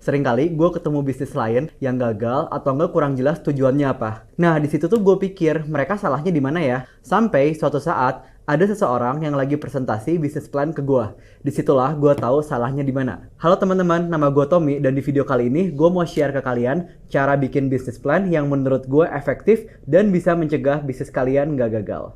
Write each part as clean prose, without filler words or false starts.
Seringkali gue ketemu bisnis lain yang gagal atau nggak kurang jelas tujuannya apa. Nah, di situ tuh gue pikir mereka salahnya di mana ya? Sampai suatu saat ada seseorang yang lagi presentasi bisnis plan ke gue. Disitulah gue tahu salahnya di mana. Halo teman-teman, nama gue Tommy dan di video kali ini gue mau share ke kalian cara bikin bisnis plan yang menurut gue efektif dan bisa mencegah bisnis kalian nggak gagal.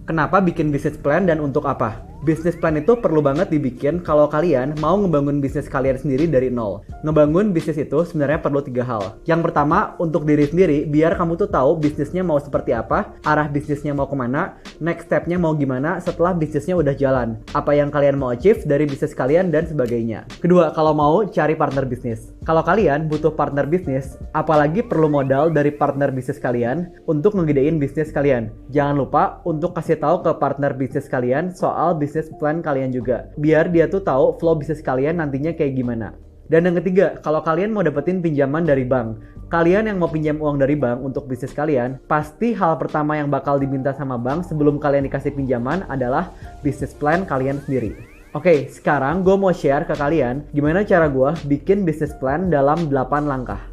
Kenapa bikin bisnis plan dan untuk apa? Bisnis plan itu perlu banget dibikin kalau kalian mau ngebangun bisnis kalian sendiri dari nol. Ngebangun bisnis itu sebenarnya perlu 3 hal. Yang pertama, untuk diri sendiri, biar kamu tuh tahu bisnisnya mau seperti apa, arah bisnisnya mau kemana, next stepnya mau gimana setelah bisnisnya udah jalan, apa yang kalian mau achieve dari bisnis kalian, dan sebagainya. Kedua, kalau mau cari partner bisnis. Kalau kalian butuh partner bisnis, apalagi perlu modal dari partner bisnis kalian untuk ngegedein bisnis kalian. Jangan lupa untuk kasih tahu ke partner bisnis kalian soal bisnis plan kalian juga, biar dia tuh tahu flow bisnis kalian nantinya kayak gimana. Dan yang ketiga, kalau kalian mau dapetin pinjaman dari bank, kalian yang mau pinjam uang dari bank untuk bisnis kalian, pasti hal pertama yang bakal diminta sama bank sebelum kalian dikasih pinjaman adalah bisnis plan kalian sendiri. Oke, sekarang gue mau share ke kalian gimana cara gue bikin bisnis plan dalam 8 langkah.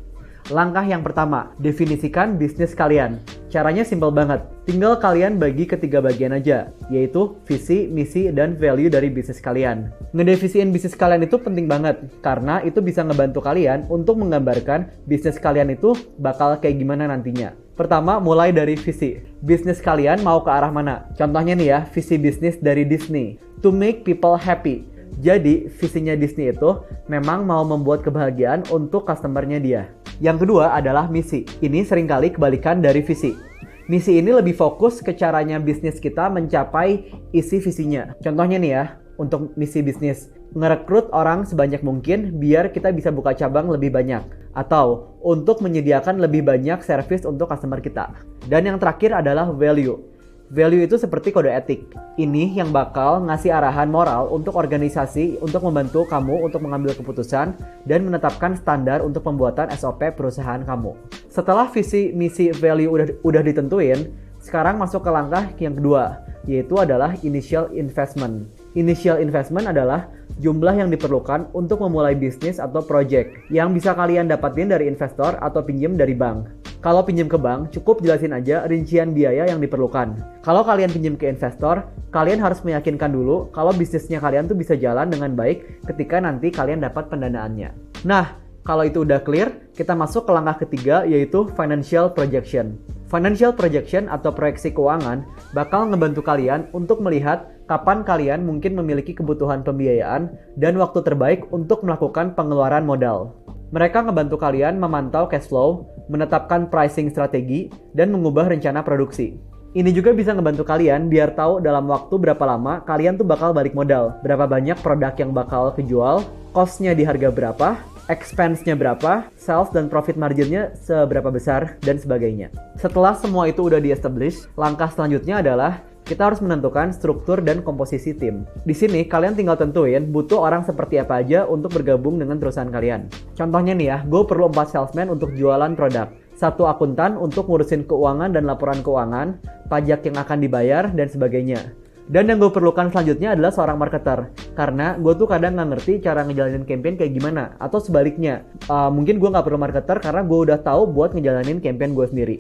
Langkah yang pertama, definisikan bisnis kalian. Caranya simple banget. Tinggal kalian bagi ke 3 bagian aja, yaitu visi, misi, dan value dari bisnis kalian. Ngedefisiin bisnis kalian itu penting banget, karena itu bisa ngebantu kalian untuk menggambarkan bisnis kalian itu bakal kayak gimana nantinya. Pertama, mulai dari visi. Bisnis kalian mau ke arah mana? Contohnya nih ya, visi bisnis dari Disney. To make people happy. Jadi, visinya Disney itu memang mau membuat kebahagiaan untuk customer-nya dia. Yang kedua adalah misi. Ini seringkali kebalikan dari visi. Misi ini lebih fokus ke caranya bisnis kita mencapai isi visinya. Contohnya nih ya, untuk misi bisnis, ngerekrut orang sebanyak mungkin biar kita bisa buka cabang lebih banyak. Atau untuk menyediakan lebih banyak service untuk customer kita. Dan yang terakhir adalah value. Value itu seperti kode etik. Ini yang bakal ngasih arahan moral untuk organisasi untuk membantu kamu untuk mengambil keputusan dan menetapkan standar untuk pembuatan SOP perusahaan kamu. Setelah visi, misi, value udah ditentuin, sekarang masuk ke langkah yang kedua, yaitu adalah initial investment. Initial investment adalah jumlah yang diperlukan untuk memulai bisnis atau project yang bisa kalian dapatin dari investor atau pinjam dari bank. Kalau pinjam ke bank, cukup jelasin aja rincian biaya yang diperlukan. Kalau kalian pinjam ke investor, kalian harus meyakinkan dulu kalau bisnisnya kalian tuh bisa jalan dengan baik ketika nanti kalian dapat pendanaannya. Nah, kalau itu udah clear, kita masuk ke langkah ketiga, yaitu financial projection. Financial projection atau proyeksi keuangan bakal ngebantu kalian untuk melihat kapan kalian mungkin memiliki kebutuhan pembiayaan dan waktu terbaik untuk melakukan pengeluaran modal. Mereka ngebantu kalian memantau cash flow, menetapkan pricing strategi, dan mengubah rencana produksi. Ini juga bisa ngebantu kalian biar tahu dalam waktu berapa lama kalian tuh bakal balik modal, berapa banyak produk yang bakal kejual, cost-nya di harga berapa, expense-nya berapa, sales dan profit margin-nya seberapa besar, dan sebagainya. Setelah semua itu udah di-establish, langkah selanjutnya adalah kita harus menentukan struktur dan komposisi tim. Di sini kalian tinggal tentuin butuh orang seperti apa aja untuk bergabung dengan perusahaan kalian. Contohnya nih ya, gue perlu 4 salesman untuk jualan produk, 1 akuntan untuk ngurusin keuangan dan laporan keuangan, pajak yang akan dibayar, dan sebagainya. Dan yang gue perlukan selanjutnya adalah seorang marketer, karena gue tuh kadang nggak ngerti cara ngejalanin campaign kayak gimana, atau sebaliknya, mungkin gue nggak perlu marketer karena gue udah tahu buat ngejalanin campaign gue sendiri.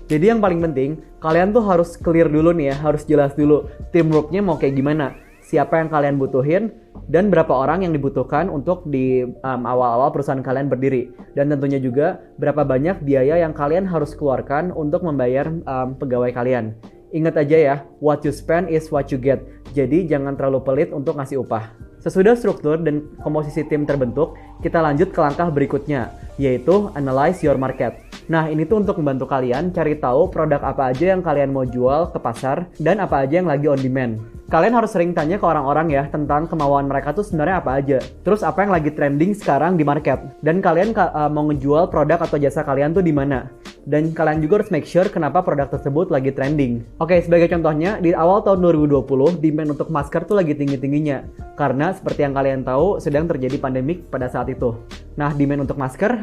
Jadi yang paling penting, kalian tuh harus clear dulu nih ya, harus jelas dulu teamworknya mau kayak gimana, siapa yang kalian butuhin, dan berapa orang yang dibutuhkan untuk di awal-awal perusahaan kalian berdiri. Dan tentunya juga berapa banyak biaya yang kalian harus keluarkan untuk membayar pegawai kalian. Ingat aja ya, what you spend is what you get. Jadi jangan terlalu pelit untuk ngasih upah. Sesudah struktur dan komposisi tim terbentuk, kita lanjut ke langkah berikutnya, yaitu analyze your market. Nah, ini tuh untuk membantu kalian cari tahu produk apa aja yang kalian mau jual ke pasar dan apa aja yang lagi on demand. Kalian harus sering tanya ke orang-orang ya tentang kemauan mereka tuh sebenarnya apa aja. Terus apa yang lagi trending sekarang di market. Dan kalian mau ngejual produk atau jasa kalian tuh di mana. Dan kalian juga harus make sure kenapa produk tersebut lagi trending. Oke, sebagai contohnya, di awal tahun 2020, demand untuk masker tuh lagi tinggi-tingginya. Karena seperti yang kalian tahu, sedang terjadi pandemik pada saat itu. Nah, demand untuk masker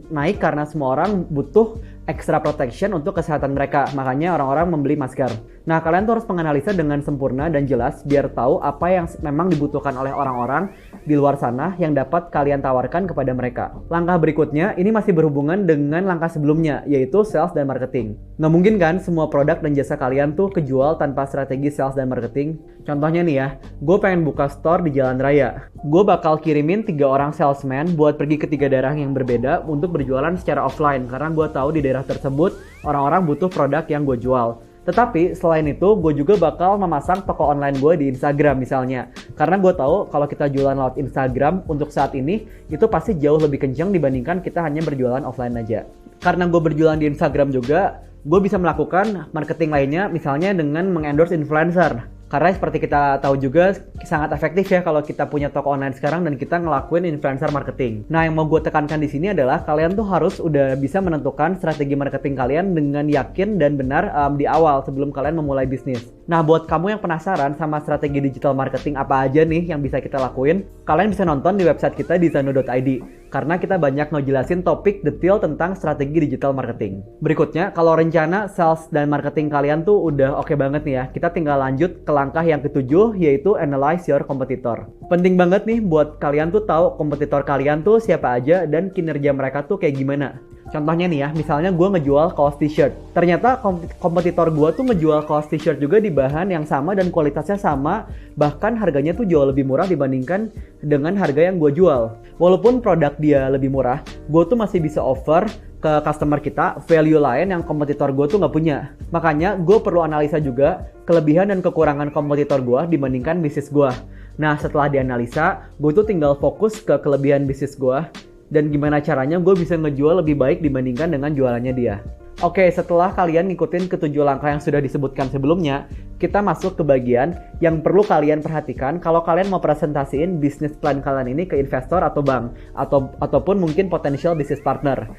naik karena semua orang butuh extra protection untuk kesehatan mereka. Makanya orang-orang membeli masker. Nah, kalian tuh harus menganalisa dengan sempurna dan jelas biar tahu apa yang memang dibutuhkan oleh orang-orang di luar sana yang dapat kalian tawarkan kepada mereka. Langkah berikutnya, ini masih berhubungan dengan langkah sebelumnya, yaitu sales dan marketing. Nggak mungkin kan semua produk dan jasa kalian tuh kejual tanpa strategi sales dan marketing? Contohnya nih ya, gue pengen buka store di jalan raya. Gue bakal kirimin 3 orang salesman buat pergi ke 3 daerah yang berbeda untuk berjualan secara offline, karena gue tahu di daerah tersebut orang-orang butuh produk yang gue jual. Tetapi selain itu, gue juga bakal memasang toko online gue di Instagram misalnya. Karena gue tahu kalau kita jualan lewat Instagram untuk saat ini, itu pasti jauh lebih kencang dibandingkan kita hanya berjualan offline aja. Karena gue berjualan di Instagram juga, gue bisa melakukan marketing lainnya misalnya dengan mengendorse influencer. Karena seperti kita tahu juga sangat efektif ya kalau kita punya toko online sekarang dan kita ngelakuin influencer marketing. Nah, yang mau gue tekankan di sini adalah kalian tuh harus udah bisa menentukan strategi marketing kalian dengan yakin dan benar di awal sebelum kalian memulai bisnis. Nah, buat kamu yang penasaran sama strategi digital marketing apa aja nih yang bisa kita lakuin, kalian bisa nonton di website kita di zano.id. Karena kita banyak ngejelasin topik detail tentang strategi digital marketing. Berikutnya, kalau rencana sales dan marketing kalian tuh udah oke banget nih ya, kita tinggal lanjut ke langkah yang ketujuh, yaitu analyze your competitor. Penting banget nih buat kalian tuh tahu kompetitor kalian tuh siapa aja dan kinerja mereka tuh kayak gimana. Contohnya nih ya, misalnya gue ngejual kaos t-shirt. Ternyata kompetitor gue tuh ngejual kaos t-shirt juga di bahan yang sama dan kualitasnya sama. Bahkan harganya tuh jauh lebih murah dibandingkan dengan harga yang gue jual. Walaupun produk dia lebih murah, gue tuh masih bisa offer ke customer kita value lain yang kompetitor gue tuh nggak punya. Makanya gue perlu analisa juga kelebihan dan kekurangan kompetitor gue dibandingkan bisnis gue. Nah, setelah dianalisa, gue tuh tinggal fokus ke kelebihan bisnis gue dan gimana caranya gue bisa ngejual lebih baik dibandingkan dengan jualannya dia. Oke, setelah kalian ngikutin ketujuh langkah yang sudah disebutkan sebelumnya, kita masuk ke bagian yang perlu kalian perhatikan kalau kalian mau presentasiin bisnis plan kalian ini ke investor atau bank, ataupun mungkin potential business partner,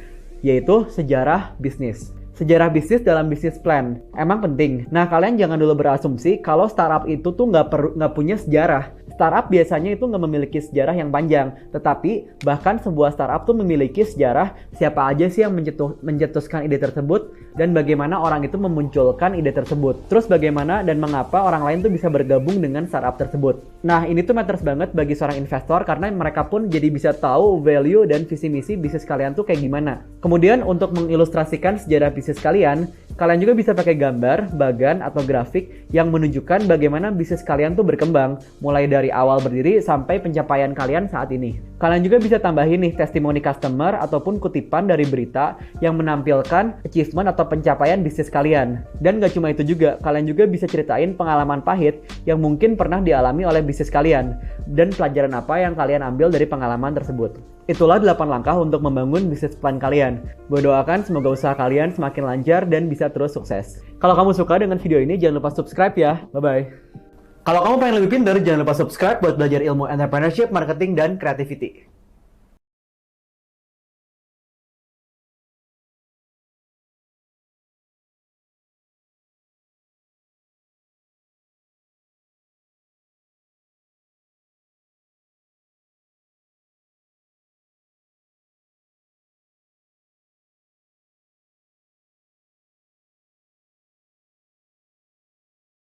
yaitu sejarah bisnis. Sejarah bisnis dalam bisnis plan emang penting. Nah, kalian jangan dulu berasumsi kalau startup itu tuh nggak punya sejarah. Startup biasanya itu nggak memiliki sejarah yang panjang, tetapi bahkan sebuah startup tuh memiliki sejarah siapa aja sih yang mencetuskan ide tersebut dan bagaimana orang itu memunculkan ide tersebut. Terus bagaimana dan mengapa orang lain tuh bisa bergabung dengan startup tersebut. Nah, ini tuh matters banget bagi seorang investor karena mereka pun jadi bisa tahu value dan visi misi bisnis kalian tuh kayak gimana. Kemudian untuk mengilustrasikan sejarah bisnis kalian juga bisa pakai gambar, bagan, atau grafik yang menunjukkan bagaimana bisnis kalian tuh berkembang, mulai dari awal berdiri sampai pencapaian kalian saat ini. Kalian juga bisa tambahin nih testimoni customer ataupun kutipan dari berita yang menampilkan achievement atau pencapaian bisnis kalian. Dan gak cuma itu juga, kalian juga bisa ceritain pengalaman pahit yang mungkin pernah dialami oleh bisnis kalian dan pelajaran apa yang kalian ambil dari pengalaman tersebut. Itulah 8 langkah untuk membangun bisnis plan kalian. Gue doakan semoga usaha kalian semakin lancar dan bisa terus sukses. Kalau kamu suka dengan video ini, jangan lupa subscribe ya. Bye-bye. Kalau kamu pengen lebih pintar, jangan lupa subscribe buat belajar ilmu entrepreneurship, marketing, dan creativity.